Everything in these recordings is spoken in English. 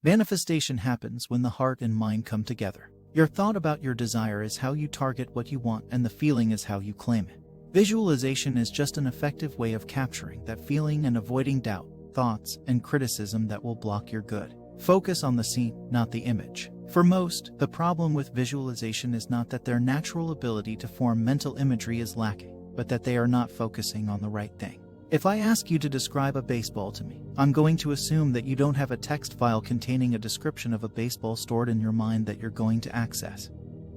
Manifestation happens when the heart and mind come together. Your thought about your desire is how you target what you want, and the feeling is how you claim it. Visualization is just an effective way of capturing that feeling and avoiding doubt, thoughts, and criticism that will block your good. Focus on the scene, not the image. For most, the problem with visualization is not that their natural ability to form mental imagery is lacking, but that they are not focusing on the right thing. If I ask you to describe a baseball to me, I'm going to assume that you don't have a text file containing a description of a baseball stored in your mind that you're going to access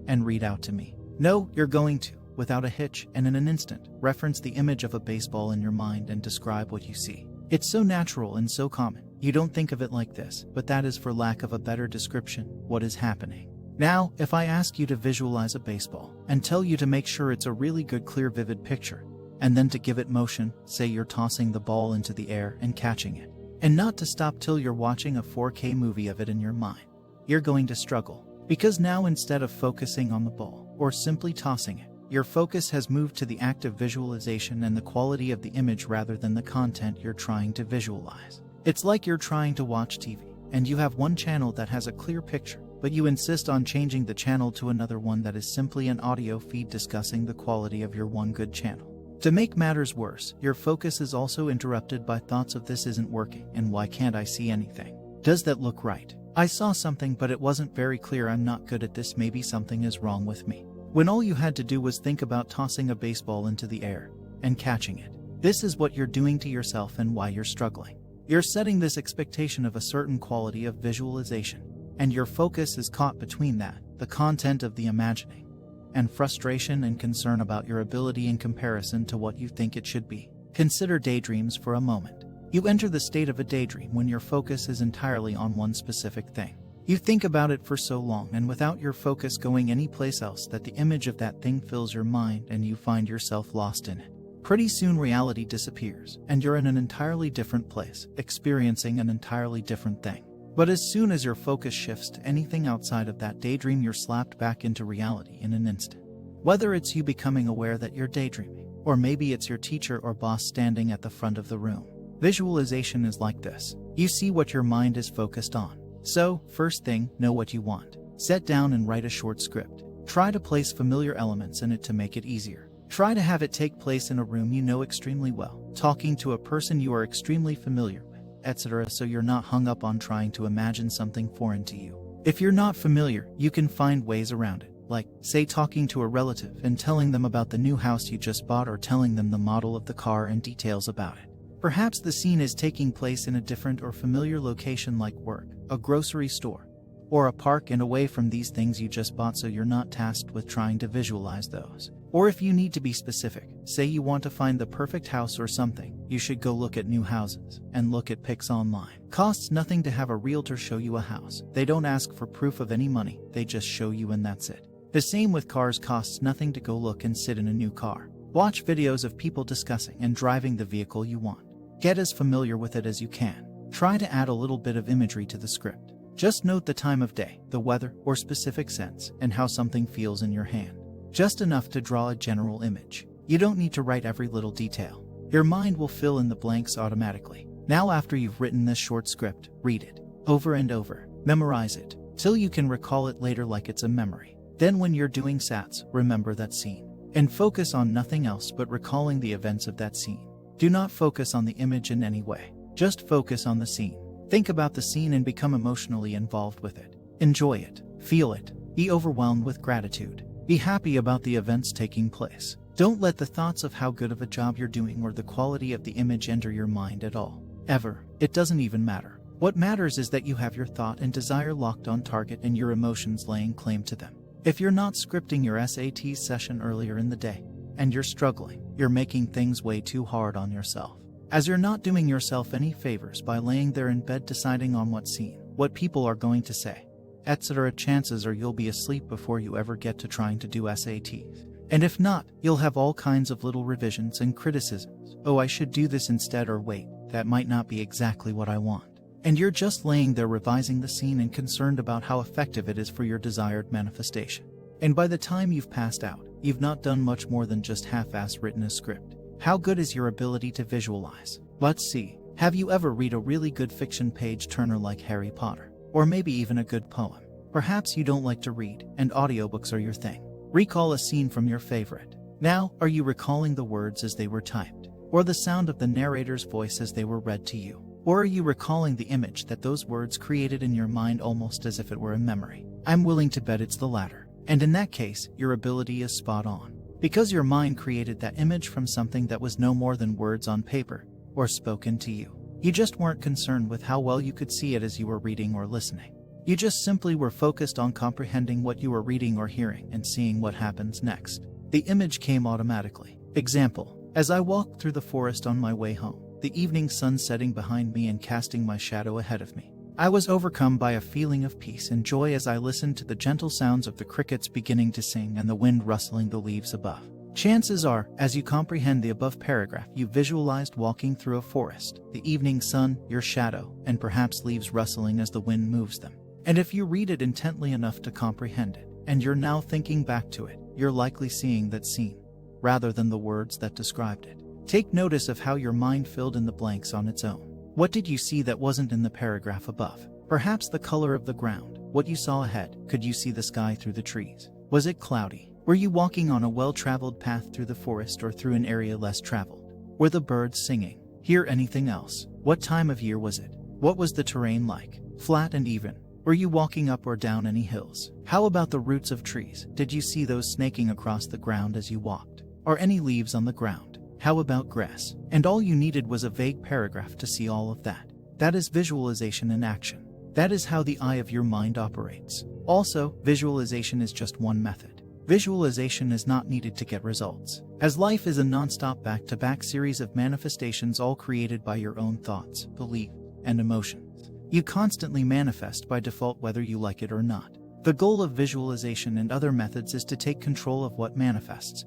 and read out to me. No, you're going to, without a hitch and in an instant, reference the image of a baseball in your mind and describe what you see. It's so natural and so common. You don't think of it like this, but that is, for lack of a better description, what is happening. Now, if I ask you to visualize a baseball and tell you to make sure it's a really good, clear, vivid picture, and then to give it motion, say you're tossing the ball into the air and catching it, and not to stop till you're watching a 4K movie of it in your mind, you're going to struggle. Because now, instead of focusing on the ball or simply tossing it, your focus has moved to the act of visualization and the quality of the image rather than the content you're trying to visualize. It's like you're trying to watch TV, and you have one channel that has a clear picture, but you insist on changing the channel to another one that is simply an audio feed discussing the quality of your one good channel. To make matters worse, your focus is also interrupted by thoughts of "this isn't working," and "why can't I see anything? Does that look right? I saw something but it wasn't very clear. I'm not good at this. Maybe something is wrong with me." When all you had to do was think about tossing a baseball into the air and catching it. This is what you're doing to yourself and why you're struggling. You're setting this expectation of a certain quality of visualization, and your focus is caught between that, the content of the imagining, and frustration and concern about your ability in comparison to what you think it should be. Consider daydreams for a moment. You enter the state of a daydream when your focus is entirely on one specific thing. You think about it for so long and without your focus going anyplace else that the image of that thing fills your mind and you find yourself lost in it. Pretty soon reality disappears and you're in an entirely different place, experiencing an entirely different thing. But as soon as your focus shifts to anything outside of that daydream, you're slapped back into reality in an instant. Whether it's you becoming aware that you're daydreaming, or maybe it's your teacher or boss standing at the front of the room. Visualization is like this. You see what your mind is focused on. So, first thing, know what you want. Set down and write a short script. Try to place familiar elements in it to make it easier. Try to have it take place in a room you know extremely well, talking to a person you are extremely familiar with, etc., so you're not hung up on trying to imagine something foreign to you. If you're not familiar, you can find ways around it, like, say, talking to a relative and telling them about the new house you just bought, or telling them the model of the car and details about it. Perhaps the scene is taking place in a different or familiar location like work, a grocery store, or a park, and away from these things you just bought, so you're not tasked with trying to visualize those. Or if you need to be specific, say you want to find the perfect house or something, you should go look at new houses and look at pics online. Costs nothing to have a realtor show you a house. They don't ask for proof of any money, they just show you and that's it. The same with cars. Costs nothing to go look and sit in a new car. Watch videos of people discussing and driving the vehicle you want. Get as familiar with it as you can. Try to add a little bit of imagery to the script. Just note the time of day, the weather, or specific scents, and how something feels in your hand. Just enough to draw a general image. You don't need to write every little detail. Your mind will fill in the blanks automatically. Now, after you've written this short script, read it over and over. Memorize it till you can recall it later like it's a memory. Then when you're doing sats, remember that scene and focus on nothing else but recalling the events of that scene. Do not focus on the image in any way. Just focus on the scene. Think about the scene and become emotionally involved with it. Enjoy it. Feel it. Be overwhelmed with gratitude. Be happy about the events taking place. Don't let the thoughts of how good of a job you're doing or the quality of the image enter your mind at all. Ever. It doesn't even matter. What matters is that you have your thought and desire locked on target and your emotions laying claim to them. If you're not scripting your SAT session earlier in the day and you're struggling, you're making things way too hard on yourself. As you're not doing yourself any favors by laying there in bed deciding on what scene, what people are going to say, etc. Chances are you'll be asleep before you ever get to trying to do SATs. And if not, you'll have all kinds of little revisions and criticisms. Oh, I should do this instead, or wait, that might not be exactly what I want. And you're just laying there revising the scene and concerned about how effective it is for your desired manifestation. And by the time you've passed out, you've not done much more than just half-ass written a script. How good is your ability to visualize? Let's see. Have you ever read a really good fiction page turner like Harry Potter? or maybe even a good poem. Perhaps you don't like to read, and audiobooks are your thing. Recall a scene from your favorite. Now, are you recalling the words as they were typed, or the sound of the narrator's voice as they were read to you? Or are you recalling the image that those words created in your mind almost as if it were a memory? I'm willing to bet it's the latter. And in that case, your ability is spot on. Because your mind created that image from something that was no more than words on paper, or spoken to you. You just weren't concerned with how well you could see it as you were reading or listening. You just simply were focused on comprehending what you were reading or hearing and seeing what happens next. The image came automatically. Example: as I walked through the forest on my way home, the evening sun setting behind me and casting my shadow ahead of me, I was overcome by a feeling of peace and joy as I listened to the gentle sounds of the crickets beginning to sing and the wind rustling the leaves above. Chances are, as you comprehend the above paragraph, you visualized walking through a forest, the evening sun, your shadow, and perhaps leaves rustling as the wind moves them. And if you read it intently enough to comprehend it, and you're now thinking back to it, you're likely seeing that scene, rather than the words that described it. Take notice of how your mind filled in the blanks on its own. What did you see that wasn't in the paragraph above? Perhaps the color of the ground, what you saw ahead. Could you see the sky through the trees? Was it cloudy? Were you walking on a well-traveled path through the forest or through an area less traveled? Were the birds singing? Hear anything else? What time of year was it? What was the terrain like? Flat and even? Were you walking up or down any hills? How about the roots of trees? Did you see those snaking across the ground as you walked? Or any leaves on the ground? How about grass? And all you needed was a vague paragraph to see all of that. That is visualization in action. That is how the eye of your mind operates. Also, visualization is just one method. Visualization is not needed to get results, as life is a non-stop back-to-back series of manifestations all created by your own thoughts, beliefs, and emotions. You constantly manifest by default whether you like it or not. The goal of visualization and other methods is to take control of what manifests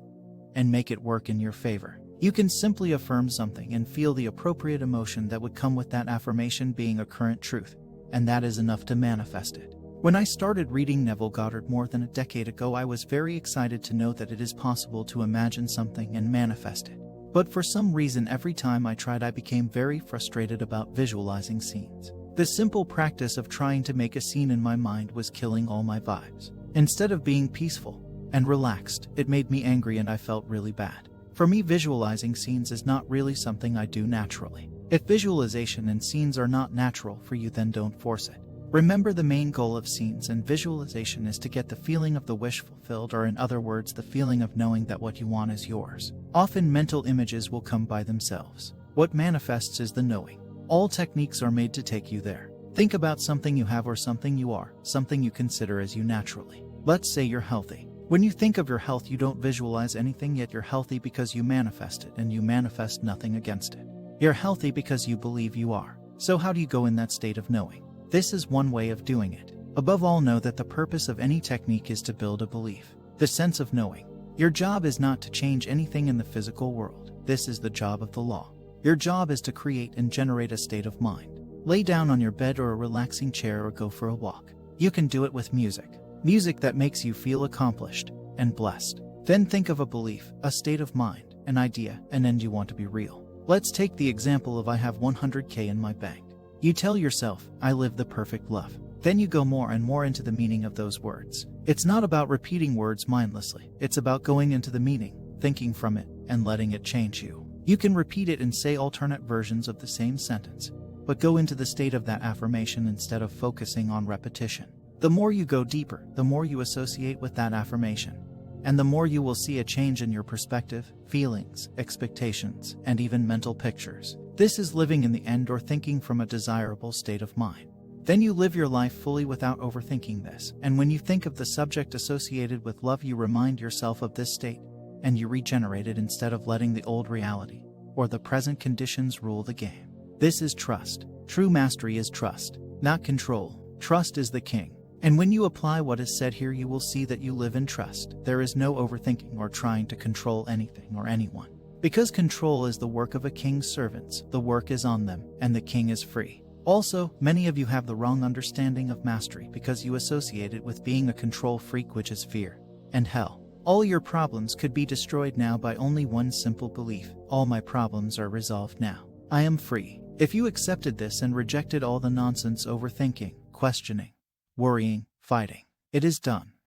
and make it work in your favor. You can simply affirm something and feel the appropriate emotion that would come with that affirmation being a current truth, and that is enough to manifest it. When I started reading Neville Goddard more than a decade ago, I was very excited to know that it is possible to imagine something and manifest it. But for some reason, every time I tried, I became very frustrated about visualizing scenes. The simple practice of trying to make a scene in my mind was killing all my vibes. Instead of being peaceful and relaxed, it made me angry and I felt really bad. For me, visualizing scenes is not really something I do naturally. If visualization and scenes are not natural for you, then don't force it. Remember, the main goal of scenes and visualization is to get the feeling of the wish fulfilled, or in other words, the feeling of knowing that what you want is yours. Often mental images will come by themselves. What manifests is the knowing. All techniques are made to take you there. Think about something you have or something you are, something you consider as you naturally. Let's say you're healthy. When you think of your health, you don't visualize anything, yet you're healthy because you manifest it, and you manifest nothing against it. You're healthy because you believe you are. So how do you go in that state of knowing? This is one way of doing it. Above all, know that the purpose of any technique is to build a belief, the sense of knowing. Your job is not to change anything in the physical world. This is the job of the law. Your job is to create and generate a state of mind. Lay down on your bed or a relaxing chair or go for a walk. You can do it with music. Music that makes you feel accomplished and blessed. Then think of a belief, a state of mind, an idea, and then you want to be real. Let's take the example of I have 100K in my bank. You tell yourself, I live the perfect love. Then you go more and more into the meaning of those words. It's not about repeating words mindlessly. It's about going into the meaning, thinking from it, and letting it change you. You can repeat it and say alternate versions of the same sentence, but go into the state of that affirmation instead of focusing on repetition. The more you go deeper, the more you associate with that affirmation, and the more you will see a change in your perspective, feelings, expectations, and even mental pictures. This is living in the end, or thinking from a desirable state of mind. Then you live your life fully without overthinking this, and when you think of the subject associated with love, you remind yourself of this state, and you regenerate it instead of letting the old reality or the present conditions rule the game. This is trust. True mastery is trust, not control. Trust is the king. And when you apply what is said here, you will see that you live in trust. There is no overthinking or trying to control anything or anyone. Because control is the work of a king's servants, the work is on them, and the king is free. Also, many of you have the wrong understanding of mastery because you associate it with being a control freak, which is fear and hell. All your problems could be destroyed now by only one simple belief. All my problems are resolved now. I am free. If you accepted this and rejected all the nonsense, overthinking, questioning, worrying, fighting. It is done.